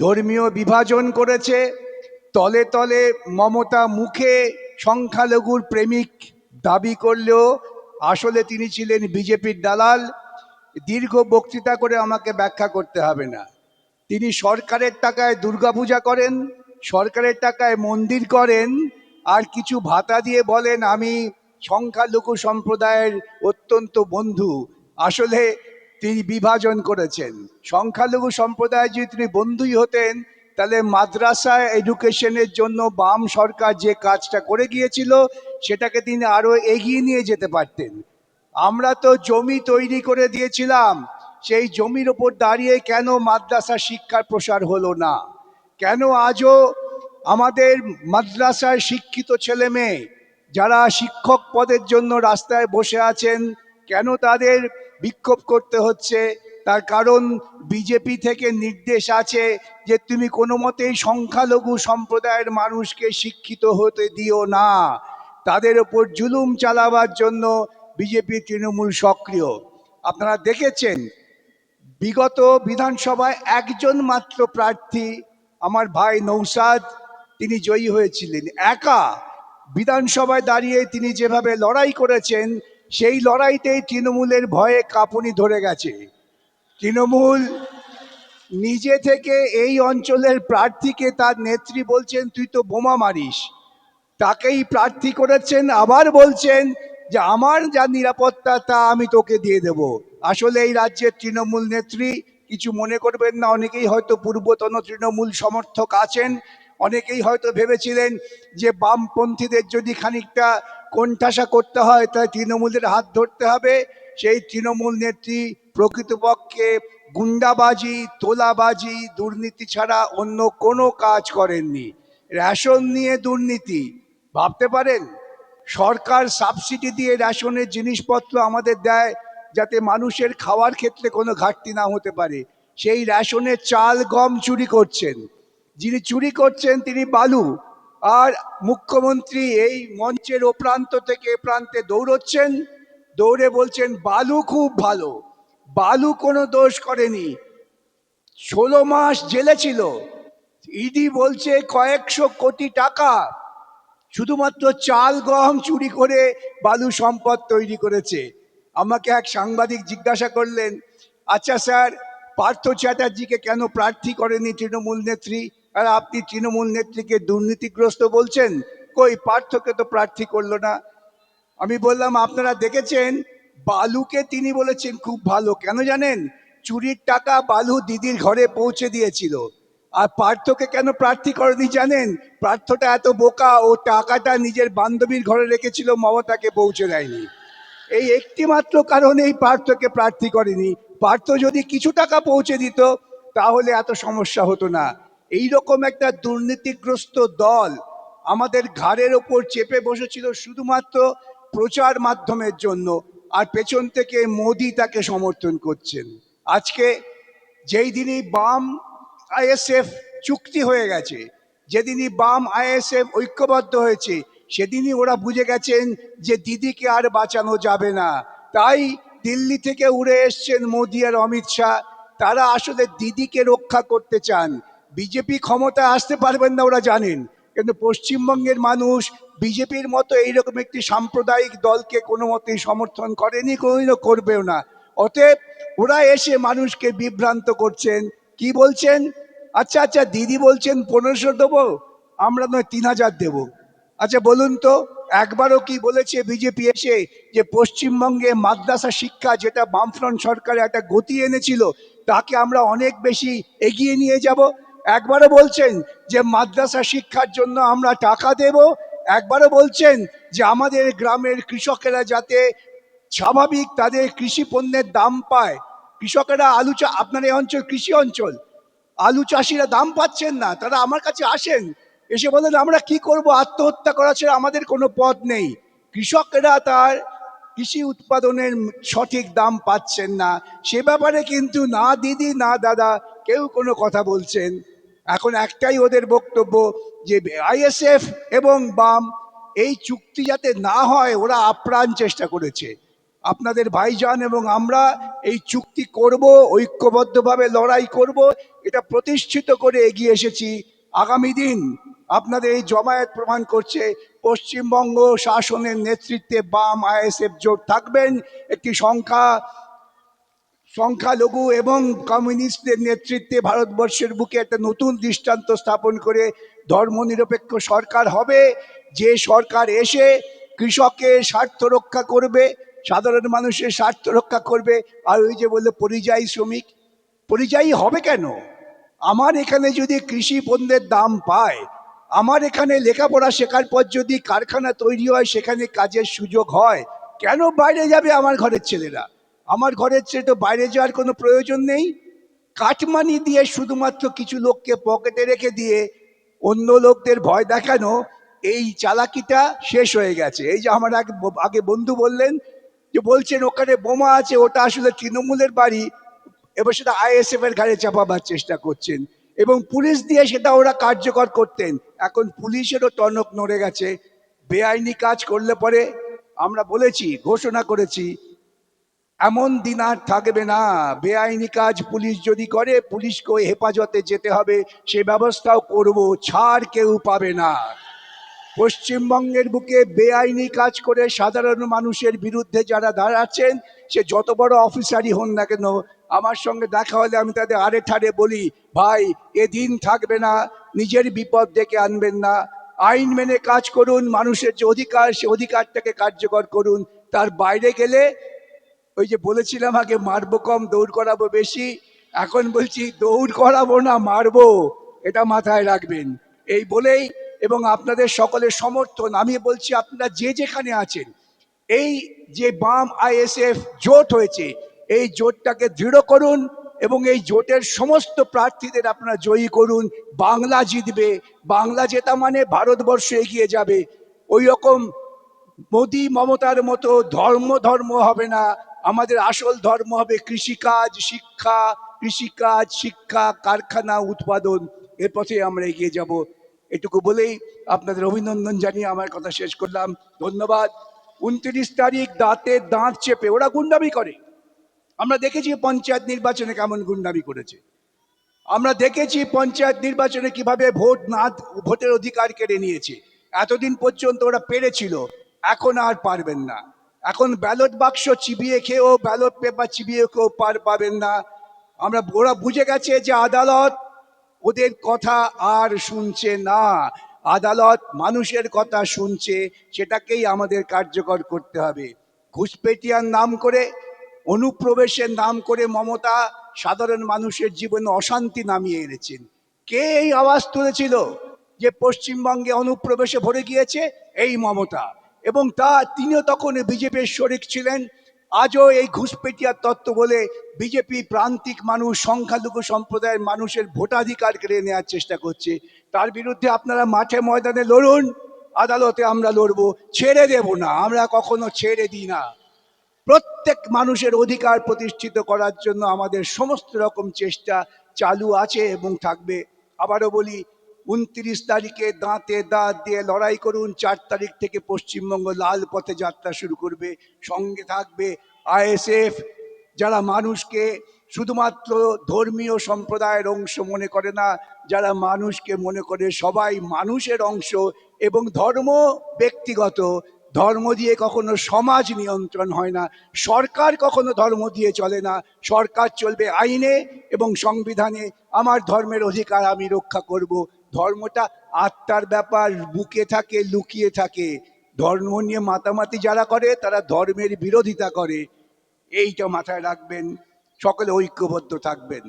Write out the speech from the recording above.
ধর্মীয় বিভাজন করেছে। তলে তলে মমতা মুখে সংখ্যালঘুর প্রেমিক দাবি করলেও আসলে তিনি ছিলেন বিজেপির দালাল। দীর্ঘ বক্তৃতা করে আমাকে ব্যাখ্যা করতে হবে না। তিনি সরকারের টাকায় দুর্গাপূজা করেন, সরকারের টাকায় মন্দির করেন, আর কিছু ভাতা দিয়ে বলেন আমি সংখ্যালঘু সম্প্রদায়ের অত্যন্ত বন্ধু। আসলে তিনি বিভাজন করেছেন। সংখ্যালঘু সম্প্রদায় যদি তিনি বন্ধুই হতেন, তাহলে মাদ্রাসা এডুকেশনের জন্য বাম সরকার যে কাজটা করে গিয়েছিল সেটাকে তিনি আরো এগিয়ে নিয়ে যেতে পারতেন। আমরা তো জমি তৈরি করে দিয়েছিলাম, সেই জমির ওপর দাঁড়িয়ে কেন মাদ্রাসা শিক্ষার প্রসার হলো না? কেন আজও আমাদের মাদ্রাসায় শিক্ষিত ছেলে মেয়ে যারা শিক্ষক পদের জন্য রাস্তায় বসে আছেন, কেন তাদের বিক্ষোভ করতে হচ্ছে? তার কারণ বিজেপি থেকে নির্দেশ আছে যে তুমি কোনো মতেই সংখ্যালঘু সম্প্রদায়ের মানুষকে শিক্ষিত হতে দিও না। তাদের ওপর জুলুম চালাবার জন্য বিজেপি তৃণমূল সক্রিয়। আপনারা দেখেছেন বিগত বিধানসভায় একজন মাত্র প্রার্থী আমার ভাই নৌসাদ, তিনি জয়ী হয়েছিলেন। একা বিধানসভায় দাঁড়িয়ে তিনি যেভাবে লড়াই করেছেন, সেই লড়াইতেই তৃণমূলের ভয়ে কাঁপুনি ধরে গেছে। তৃণমূল নিজে থেকে এই অঞ্চলের প্রার্থীকে তার নেত্রী বলছেন তুই তো বোমা মারিস, তাকেই প্রার্থী করেছেন, আবার বলছেন যে আমার যা নিরাপত্তা তা আমি তোকে দিয়ে দেব। আসলে এই রাজ্যের তৃণমূল নেত্রী, কিছু মনে করবেন না, অনেকেই হয়তো পূর্বতন তৃণমূল সমর্থক আছেন, অনেকেই হয়তো ভেবেছিলেন যে বামপন্থীদের যদি খানিকটা কোণঠাসা করতে হয় তাহলে তৃণমূলের হাত ধরতে হবে। সেই তৃণমূল নেত্রী প্রকৃতপক্ষে গুন্ডাবাজি, তোলাবাজি, দুর্নীতি ছাড়া অন্য কোনো কাজ করেননি। রেশন নিয়ে দুর্নীতি, ভাবতে পারেন সরকার সাবসিডি দিয়ে রেশনের জিনিসপত্র আমাদের দেয় যাতে মানুষের খাওয়ার ক্ষেত্রে কোনো ঘাটতি না হতে পারে। সেই রেশনের চাল গম চুরি করছেন। যিনি চুরি করছেন তিনি বালু। আর মুখ্যমন্ত্রী এই মঞ্চের ও প্রান্ত থেকে এ প্রান্তে দৌড়চ্ছেন, দৌড়ে বলছেন বালু খুব ভালো। বালু কোনো দোষ করেনি, 16 মাস জেলে ছিল। ইডি বলছে কয়েকশো কোটি টাকা শুধুমাত্র চাল গম চুরি করে বালু সম্পদ তৈরি করেছে। আমাকে এক সাংবাদিক জিজ্ঞাসা করলেন, আচ্ছা স্যার, পার্থ চ্যাটার্জিকে কেন প্রার্থী করেনি তৃণমূল নেত্রী, আর আপনি তৃণমূল নেত্রীকে দুর্নীতিগ্রস্ত বলছেন? কই, পার্থকে তো প্রার্থী করলো না। আমি বললাম আপনারা দেখেছেন, বালুকে তিনি বলেছেন খুব ভালো, কেন জানেন? চুরির টাকা বালু দিদির ঘরে পৌঁছে দিয়েছিল। আর পার্থকে কেন প্রার্থী করেনি জানেন? পার্থটা এত বোকা, ও টাকাটা নিজের বান্ধবীর ঘরে রেখেছিল, মমতাকে পৌঁছে দেয়নি। এই একটি মাত্র কারণেই পার্থকে প্রার্থী করেনি। পার্থ যদি কিছু টাকা পৌঁছে দিত তাহলে এত সমস্যা হতো না। এই রকম একটা দুর্নীতিগ্রস্ত দল আমাদের ঘাড়ের ওপর চেপে বসেছিল শুধুমাত্র প্রচার মাধ্যমের জন্য, আর পেছন থেকে মোদি তাকে সমর্থন করছেন। আজকে যেই দিনই বাম আইএসএফ চুক্তি হয়ে গেছে, যেদিনই বাম আইএসএফ ঐক্যবদ্ধ হয়েছে, সেদিনই ওরা বুঝে গেছেন যে দিদিকে আর বাঁচানো যাবে না। তাই দিল্লি থেকে উড়ে এসছেন মোদি আর অমিত শাহ। তারা আসলে দিদিকে রক্ষা করতে চান। বিজেপি ক্ষমতায় আসতে পারবেন না ওরা জানেন, কিন্তু পশ্চিমবঙ্গের মানুষ বিজেপির মতো এইরকম একটি সাম্প্রদায়িক দলকে কোনো মতেই সমর্থন করেনি, কোনোদিনও করবেও না। অতএব ওরা এসে মানুষকে বিভ্রান্ত করছেন। কি বলছেন? আচ্ছা আচ্ছা, দিদি বলছেন 1500 দেবো, আমরা নয় 3000 দেবো। আচ্ছা বলুন তো, একবারও কি বলেছে বিজেপি এসে যে পশ্চিমবঙ্গে মাদ্রাসা শিক্ষা, যেটা বামফ্রন্ট সরকার একটা গতি এনেছিল, তাকে আমরা অনেক বেশি এগিয়ে নিয়ে যাব? একবারও বলছেন যে মাদ্রাসা শিক্ষার জন্য আমরা টাকা দেব? একবারও বলছেন যে আমাদের গ্রামের কৃষকেরা যাতে স্বাভাবিক তাদের কৃষি পণ্যের দাম পায়? কৃষকেরা আপনার এই অঞ্চল কৃষি অঞ্চল, আলু চাষিরা দাম পাচ্ছেন না, তারা আমার কাছে আসেন, এসে বলেন আমরা কি করব, আত্মহত্যা করা ছাড়া আমাদের কোনো পথ নেই। কৃষকেরা তার কৃষি উৎপাদনের সঠিক দাম পাচ্ছেন না, সে ব্যাপারে কিন্তু না দিদি না দাদা কেউ কোনো কথা বলছেন। এখন একটাই ওদের বক্তব্য যে আইএসএফ এবং বাম এই চুক্তি যাতে না হয় ওরা আপ্রাণ চেষ্টা করেছে। আপনাদের ভাইজান এবং আমরা এই চুক্তি করব, ঐক্যবদ্ধভাবে লড়াই করব, এটা প্রতিষ্ঠিত করে এগিয়ে এসেছি। আগামী দিন আপনাদের এই জমায়েত প্রমাণ করছে পশ্চিমবঙ্গ শাসনের নেতৃত্বে বাম আইএসএফ জোট থাকবেন। একটি সংখ্যালঘু এবং কমিউনিস্টদের নেতৃত্বে ভারতবর্ষের বুকে একটা নতুন দৃষ্টান্ত স্থাপন করে ধর্মনিরপেক্ষ সরকার হবে, যে সরকার এসে কৃষকের স্বার্থ রক্ষা করবে, সাধারণ মানুষের স্বার্থ রক্ষা করবে। আর ওই যে বললো পরিযায়ী শ্রমিক, পরিযায়ী হবে কেন? আমার এখানে যদি কৃষি পণ্যের দাম পায়, আমার এখানে লেখাপড়া শেখার পর যদি কারখানা তৈরি হয়, সেখানে কাজের সুযোগ হয়, কেন বাইরে যাবে আমার ঘরের ছেলেরা? আমার ঘরের ছেলে তো বাইরে যাওয়ার কোনো প্রয়োজন নেই। কাটমানি দিয়ে শুধুমাত্র কিছু লোককে পকেটে রেখে দিয়ে অন্য লোকদের ভয় দেখানো, এই চালাকিটা শেষ হয়ে গেছে। এই যে আমার আগে বন্ধু বললেন যে বলছেন ওখানে বোমা আছে, ওটা আসলে তৃণমূলের বাড়ি, এবার সেটা আইএসএফ এর ঘাড়ে চাপাবার চেষ্টা করছেন, এবং পুলিশ দিয়ে সেটা ওরা কার্যকর করতেন। এখন পুলিশেরও টনক নড়ে গেছে। বেআইনি কাজ করলে পরে আমরা বলেছি, ঘোষণা করেছি, এমন দিন আর থাকবে না। বেআইনি কাজ পুলিশ যদি করে, পুলিশকে হেফাজতে যেতে হবে, সে ব্যবস্থাও করব, ছাড় কেউ পাবে না। পশ্চিমবঙ্গের বুকে বেআইনি কাজ করে সাধারণ মানুষের বিরুদ্ধে যারা দাঁড়াচ্ছেন, সে যত বড় অফিসারই হন না কেন, আমার সঙ্গে দেখা হলে আমি তাদের আড়ে ঠাড়ে বলি, ভাই এদিন থাকবে না, নিজের বিপদ ডেকে আনবেন না। আইন মেনে কাজ করুন, মানুষের যে অধিকার, সে অধিকারটাকে কার্যকর করুন। তার বাইরে গেলে ওই যে বলেছিলাম আগে মারবো কম দৌড় করাবো বেশি, এখন বলছি দৌড় করাবো না, মারবো, এটা মাথায় রাখবেন। এই বলেই এবং আপনাদের সকলের সমর্থন, আমি বলছি আপনারা যে যেখানে আছেন, এই যে বাম আইএসএফ জোট হয়েছে, এই জোটটাকে দৃঢ় করুন এবং এই জোটের সমস্ত প্রার্থীদের আপনারা জয়ী করুন। বাংলা জিতবে। বাংলা জেতা মানে ভারতবর্ষ এগিয়ে যাবে। ওই রকম মোদি মমতার মতো ধর্ম ধর্ম হবে না। আমাদের আসল ধর্ম হবে কৃষিকাজ, শিক্ষা, কৃষিকাজ, শিক্ষা, কারখানা, উৎপাদন। এর পথে আমরা এগিয়ে যাব। এটুকু বলেই আপনাদের অভিনন্দন জানিয়ে আমার কথা শেষ করলাম। ধন্যবাদ। 29 তারিখ দাঁতে দাঁত চেপে ওরা গুন্ডামি করে। আমরা দেখেছি পঞ্চায়েত নির্বাচনে কেমন গুন্ডামি করেছে। আমরা দেখেছি পঞ্চায়েত নির্বাচনে কিভাবে ভোটের অধিকার কেড়ে নিয়েছে। এতদিন পর্যন্ত ওরা পেরেছিল, এখন আর পারবেন না। এখন ব্যালট বাক্স চিবিয়ে খেয়েও, ব্যালট পেপার চিবিয়ে খেয়েও পার পাবেন না। ওরা বুঝে গেছে যে আদালত ওদের কথা আর শুনছে না। আদালত মানুষের কথা শুনছে, সেটাকেই আমাদের কার্যকর করতে হবে। ঘুষপেটিয়ার নাম করে, অনুপ্রবেশের নাম করে মমতা সাধারণ মানুষের জীবনে অশান্তি নামিয়ে এনেছেন। কে এই আওয়াজ তুলেছিল যে পশ্চিমবঙ্গে অনুপ্রবেশে ভরে গিয়েছে? এই মমতা। এবং তিনিও তখন বিজেপির শরিক ছিলেন। আজও এই ঘুষপেটিয়ার তত্ত্ব বলে বিজেপি প্রান্তিক মানুষ, সংখ্যালঘু সম্প্রদায়ের মানুষের ভোটাধিকার কেড়ে নেওয়ার চেষ্টা করছে। তার বিরুদ্ধে আপনারা মাঠে ময়দানে লড়ুন, আদালতে আমরা লড়বো, ছেড়ে দেব না, আমরা কখনো ছেড়ে দিই না। প্রত্যেক মানুষের অধিকার প্রতিষ্ঠিত করার জন্য আমাদের সমস্ত রকম চেষ্টা চালু আছে এবং থাকবে। আবারও বলি, 29 তারিখে দাঁতে দাঁত দিয়ে লড়াই করুন। 4 তারিখ থেকে পশ্চিমবঙ্গ লাল পথে যাত্রা শুরু করবে। সঙ্গে থাকবে আইএসএফ, যারা মানুষকে শুধুমাত্র ধর্মীয় সম্প্রদায়ের অংশ মনে করে না, যারা মানুষকে মনে করে সবাই মানুষের অংশ। এবং ধর্ম ব্যক্তিগত, ধর্ম দিয়ে কখনো সমাজ নিয়ন্ত্রণ হয় না, সরকার কখনো ধর্ম দিয়ে চলে না। সরকার চলবে আইনে এবং সংবিধানে। আমার ধর্মের অধিকার আমি রক্ষা করব। ধর্মটা আত্মার ব্যাপার, বুকে থাকে, লুকিয়ে থাকে। ধর্ম নিয়ে মাতামাতি যারা করে, তারা ধর্মের বিরোধিতা করে। এইটা মাথায় রাখবেন। সকলে ঐক্যবদ্ধ থাকবেন।